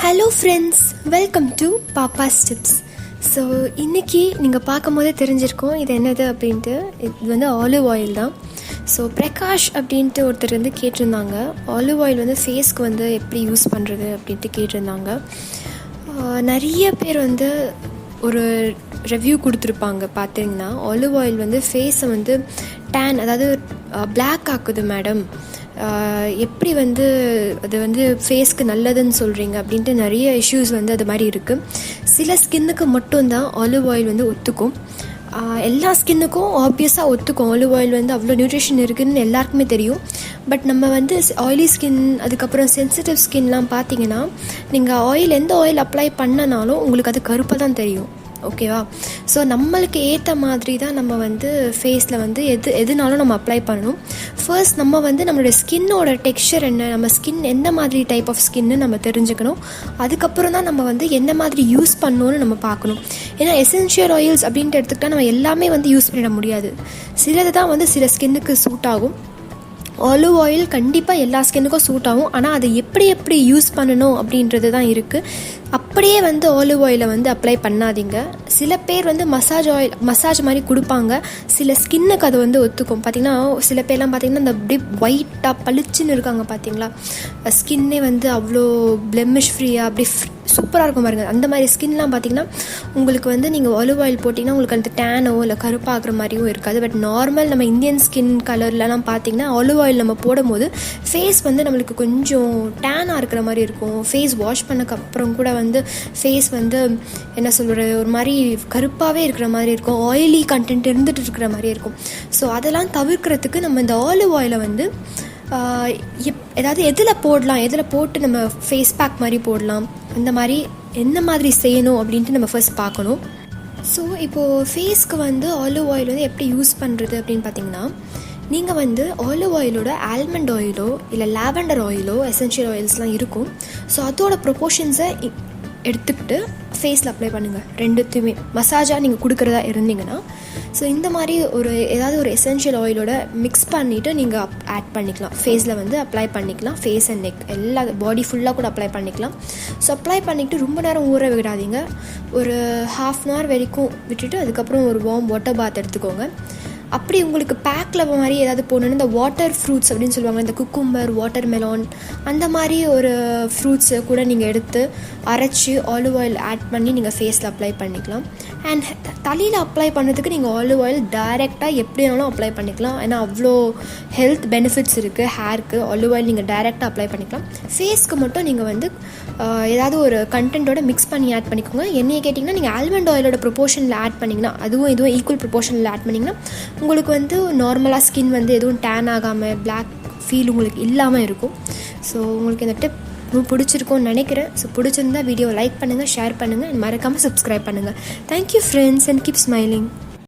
Hello friends, welcome to Pappas tips. So இன்றைக்கி நீங்கள் பார்க்கும் போதே தெரிஞ்சிருக்கோம் இது என்னது அப்படின்ட்டு. இது வந்து ஆலிவ் ஆயில் தான். ஸோ பிரகாஷ் அப்படின்ட்டு ஒருத்தர் வந்து கேட்டிருந்தாங்க, ஆலிவ் ஆயில் வந்து ஃபேஸ்க்கு வந்து எப்படி யூஸ் பண்ணுறது அப்படின்ட்டு கேட்டிருந்தாங்க. நிறைய பேர் வந்து ஒரு ரிவ்யூ கொடுத்துருப்பாங்க. பார்த்தீங்கன்னா ஆலிவ் ஆயில் வந்து ஃபேஸை வந்து டேன், அதாவது பிளாக் ஆக்குது மேடம், எப்படி வந்து அது வந்து ஃபேஸ்க்கு நல்லதுன்னு சொல்கிறீங்க அப்படின்ட்டு நிறைய இஷ்யூஸ் வந்து அது மாதிரி இருக்குது. சில ஸ்கின்னுக்கு மட்டும்தான் ஆலிவ் ஆயில் வந்து ஒத்துக்கும். எல்லா ஸ்கின்னுக்கும் ஆப்வியஸாக ஒத்துக்கும். ஆலிவ் ஆயில் வந்து அவ்வளோ நியூட்ரிஷன் இருக்குதுன்னு எல்லாருக்குமே தெரியும். பட் நம்ம வந்து ஆயிலி ஸ்கின், அதுக்கப்புறம் சென்சிட்டிவ் ஸ்கின்லாம் பார்த்தீங்கன்னா, நீங்கள் ஆயில் எந்த ஆயில் அப்ளை பண்ணனாலும் உங்களுக்கு அது கருப்பாக தான் தெரியும். ஓகேவா? ஸோ நம்மளுக்கு ஏற்ற மாதிரி தான் நம்ம வந்து ஃபேஸில் வந்து எதுனாலும் நம்ம அப்ளை பண்ணணும். ஃபர்ஸ்ட் நம்ம வந்து நம்மளுடைய ஸ்கின்னோட டெக்ஸ்சர் என்ன, நம்ம ஸ்கின் எந்த மாதிரி டைப் ஆஃப் ஸ்கின்னு நம்ம தெரிஞ்சுக்கணும். அதுக்கப்புறம் தான் நம்ம வந்து எந்த மாதிரி யூஸ் பண்ணணும்னு நம்ம பார்க்கணும். ஏன்னா எசென்ஷியல் ஆயில்ஸ் அப்படின்ட்டு எடுத்துக்கிட்டால் நம்ம எல்லாமே வந்து யூஸ் பண்ணிட முடியாது. சிலது தான் வந்து சில ஸ்கின்னுக்கு சூட் ஆகும். ஆலிவ் ஆயில் கண்டிப்பாக எல்லா ஸ்கின்னுக்கும் சூட் ஆகும். ஆனால் அதை எப்படி யூஸ் பண்ணணும் அப்படின்றது தான் இருக்குது. அப்படியே வந்து ஆலிவ் ஆயிலை வந்து அப்ளை பண்ணாதீங்க. சில பேர் வந்து மசாஜ் மாதிரி கொடுப்பாங்க. சில ஸ்கின்னுக்கு அது வந்து ஒத்துக்கும். பார்த்திங்கன்னா சில பேர்லாம் பார்த்திங்கன்னா இந்த அப்படி ஒயிட்டாக பளிச்சுன்னு இருக்காங்க பார்த்திங்களா, ஸ்கின்னே வந்து அவ்வளோ பிளெமிஷ் ஃப்ரீயாக அப்படி சூப்பராக இருக்கும் பாருங்கள். அந்த மாதிரி ஸ்கின்லாம் பார்த்திங்கன்னா உங்களுக்கு வந்து நீங்கள் ஆலிவ் ஆயில் போட்டிங்கன்னா உங்களுக்கு அந்த டேனோ இல்லை கருப்பாகிற மாதிரியும் இருக்காது. பட் நார்மல் நம்ம இந்தியன் ஸ்கின் கலர்லலாம் பார்த்திங்கன்னா ஆலிவ் ஆயில் நம்ம போடும்போது ஃபேஸ் வந்து நம்மளுக்கு கொஞ்சம் டேனாக இருக்கிற மாதிரி இருக்கும். ஃபேஸ் வாஷ் பண்ணக்கப்புறம் கூட வந்து ஃபேஸ் வந்து என்ன சொல்கிறது, ஒரு மாதிரி கருப்பாகவே இருக்கிற மாதிரி இருக்கும். ஆயிலி கண்டென்ட் இருந்துகிட்டு இருக்கிற மாதிரி இருக்கும். ஸோ அதெல்லாம் தவிர்க்கிறதுக்கு நம்ம இந்த ஆலிவ் ஆயிலை வந்து ஏதாவது எதில் போட்டு நம்ம ஃபேஸ் பேக் மாதிரி போடலாம், அந்த மாதிரி என்ன மாதிரி செய்யணும் அப்படின்ட்டு நம்ம ஃபர்ஸ்ட் பார்க்கணும். ஸோ இப்போது ஃபேஸ்க்கு வந்து ஆலிவ் ஆயில் வந்து எப்படி யூஸ் பண்ணுறது அப்படின்னு பார்த்தீங்கன்னா, நீங்கள் வந்து ஆலிவ் ஆயிலோட ஆல்மண்ட் ஆயிலோ இல்லை லாவெண்டர் ஆயிலோ எசென்ஷியல் ஆயில்ஸ்லாம் இருக்கும். ஸோ அதோட ப்ரொப்போர்ஷன்ஸை எடுத்துக்கிட்டு ஃபேஸில் அப்ளை பண்ணுங்கள். ரெண்டுத்தையுமே மசாஜாக நீங்கள் கொடுக்குறதா இருந்தீங்கன்னா, ஸோ இந்த மாதிரி ஏதாவது ஒரு எசென்ஷியல் ஆயிலோட மிக்ஸ் பண்ணிவிட்டு நீங்கள் ஆட் பண்ணிக்கலாம். ஃபேஸில் வந்து அப்ளை பண்ணிக்கலாம். ஃபேஸ் அண்ட் நெக் எல்லா பாடி ஃபுல்லாக கூட அப்ளை பண்ணிக்கலாம். ஸோ அப்ளை பண்ணிவிட்டு ரொம்ப நேரம் ஊற விடாதீங்க. ஒரு 1/2 hour வரைக்கும் விட்டுட்டு அதுக்கப்புறம் ஒரு வார்ம் வாட்டர் பாத் எடுத்துக்கோங்க. அப்படி உங்களுக்கு பேக்கில் மாதிரி ஏதாவது போடணுன்னு இந்த வாட்டர் ஃப்ரூட்ஸ் அப்படின்னு சொல்லுவாங்க, இந்த குக்கும்பர், வாட்டர் மெலான், அந்த மாதிரி ஒரு ஃப்ரூட்ஸை கூட நீங்கள் எடுத்து அரைச்சி ஆலிவ் ஆயில் ஆட் பண்ணி நீங்கள் ஃபேஸில் அப்ளை பண்ணிக்கலாம். அண்ட் தலையில் அப்ளை பண்ணுறதுக்கு நீங்கள் ஆலிவ் ஆயில் டைரெக்டாக எப்படினாலும் அப்ளை பண்ணிக்கலாம். ஏன்னா அவ்வளோ ஹெல்த் பெனிஃபிட்ஸ் இருக்குது ஹேருக்கு. ஆலிவ் ஆயில் நீங்கள் டைரெக்டாக அப்ளை பண்ணிக்கலாம். ஃபேஸ்க்கு மட்டும் நீங்கள் வந்து ஏதாவது ஒரு கண்டென்ட்டோட மிக்ஸ் பண்ணி ஆட் பண்ணிக்கோங்க. என்னையை கேட்டிங்கன்னா, நீங்கள் ஆல்மண்ட் ஆயிலோட ப்ரொப்போர்ஷனில் ஆட் பண்ணிங்கன்னா, இதுவும் ஈக்குவல் ப்ரொப்போர்ஷனில் ஆட் பண்ணிங்கன்னா உங்களுக்கு வந்து நார்மலாக ஸ்கின் வந்து எதுவும் டேன் ஆகாமல் பிளாக் ஃபீல் உங்களுக்கு இல்லாமல் இருக்கும். ஸோ உங்களுக்கு இந்த டிப் பிடிச்சிருக்கும்னு நினைக்கிறேன். ஸோ பிடிச்சிருந்தா வீடியோவை லைக் பண்ணுங்கள், ஷேர் பண்ணுங்கள், மறக்காமல் சப்ஸ்கிரைப் பண்ணுங்கள். Thank you friends, and keep smiling.